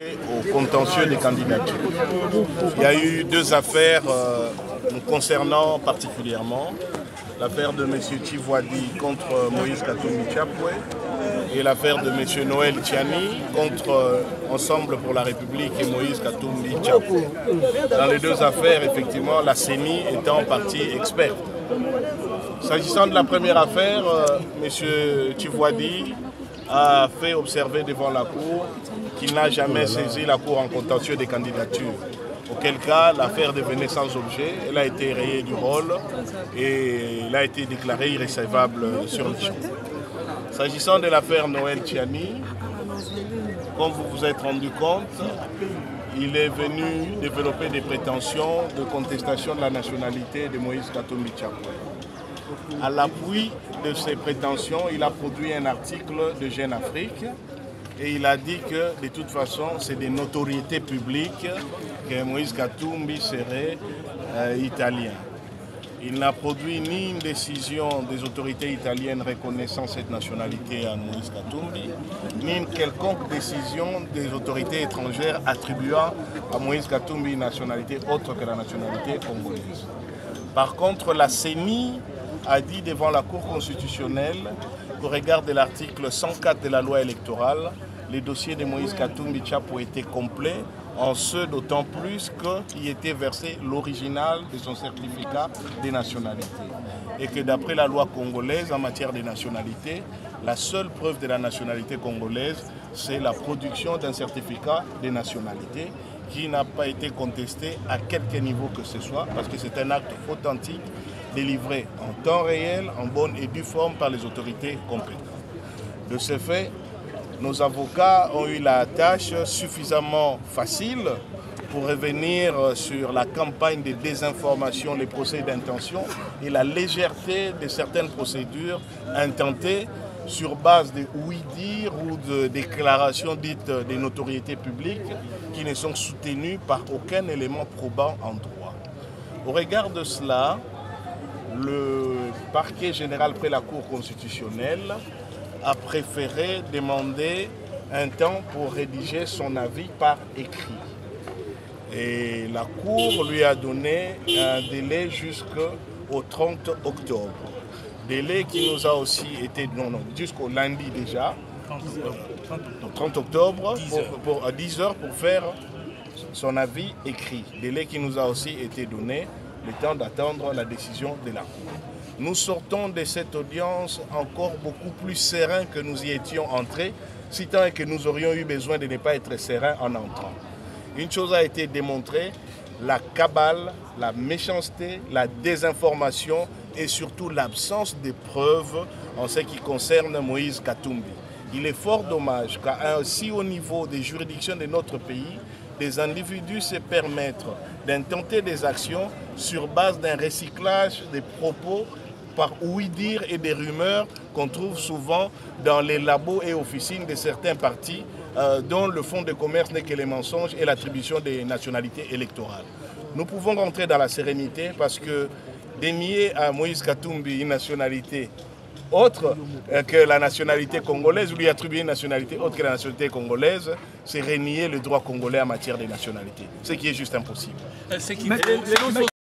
Au contentieux des candidatures. Il y a eu deux affaires nous concernant particulièrement. L'affaire de M. Tivwadi contre Moïse Katumbi Chapwe et l'affaire de M. Noël Tchani contre Ensemble pour la République et Moïse Katumbi Chapwe. Dans les deux affaires, effectivement, la CENI étant en partie experte. S'agissant de la première affaire, M. Tivwadi a fait observer devant la Cour qu'il n'a jamais saisi la Cour en contentieux des candidatures. Auquel cas, l'affaire devenait sans objet, elle a été rayée du rôle et elle a été déclarée irrecevable sur le champ. S'agissant de l'affaire Noël Tchani, comme vous vous êtes rendu compte, il est venu développer des prétentions de contestation de la nationalité de Moïse Katumbi Chapwe. À l'appui de ces prétentions, il a produit un article de Jeune Afrique et il a dit que de toute façon, c'est des notoriétés publiques que Moïse Katumbi serait italien. Il n'a produit ni une décision des autorités italiennes reconnaissant cette nationalité à Moïse Katumbi, ni une quelconque décision des autorités étrangères attribuant à Moïse Katumbi une nationalité autre que la nationalité congolaise. Par contre, la CENI a dit devant la Cour constitutionnelle qu'au regard de l'article 104 de la loi électorale, les dossiers de Moïse Katumbi Chapwe étaient complets, en ce d'autant plus qu'il était versé l'original de son certificat de nationalité. Et que d'après la loi congolaise en matière de nationalité, la seule preuve de la nationalité congolaise, c'est la production d'un certificat de nationalité qui n'a pas été contesté à quelque niveau que ce soit, parce que c'est un acte authentique délivré en temps réel, en bonne et due forme par les autorités compétentes. De ce fait, nos avocats ont eu la tâche suffisamment facile pour revenir sur la campagne de désinformation, les procès d'intention et la légèreté de certaines procédures intentées sur base de oui-dire ou de déclarations dites de notoriété publique qui ne sont soutenues par aucun élément probant en droit. Au regard de cela, le parquet général près la Cour constitutionnelle a préféré demander un temps pour rédiger son avis par écrit. Et la Cour lui a donné un délai jusqu'au 30 octobre. Délai qui nous a aussi été, jusqu'au lundi déjà, 30 octobre, à 10 heures pour faire son avis écrit. Délai qui nous a aussi été donné, le temps d'attendre la décision de la Cour. Nous sortons de cette audience encore beaucoup plus sereins que nous y étions entrés, si tant est que nous aurions eu besoin de ne pas être sereins en entrant. Une chose a été démontrée, la cabale, la méchanceté, la désinformation et surtout l'absence de preuves en ce qui concerne Moïse Katumbi. Il est fort dommage qu'à un si haut niveau des juridictions de notre pays, des individus se permettent d'intenter des actions sur base d'un recyclage des propos par oui-dire et des rumeurs qu'on trouve souvent dans les labos et officines de certains partis dont le fonds de commerce n'est que les mensonges et l'attribution des nationalités électorales. Nous pouvons rentrer dans la sérénité parce que dénier à Moïse Katumbi une nationalité autre que la nationalité congolaise, ou lui attribuer une nationalité autre que la nationalité congolaise, c'est renier le droit congolais en matière de nationalité, ce qui est juste impossible.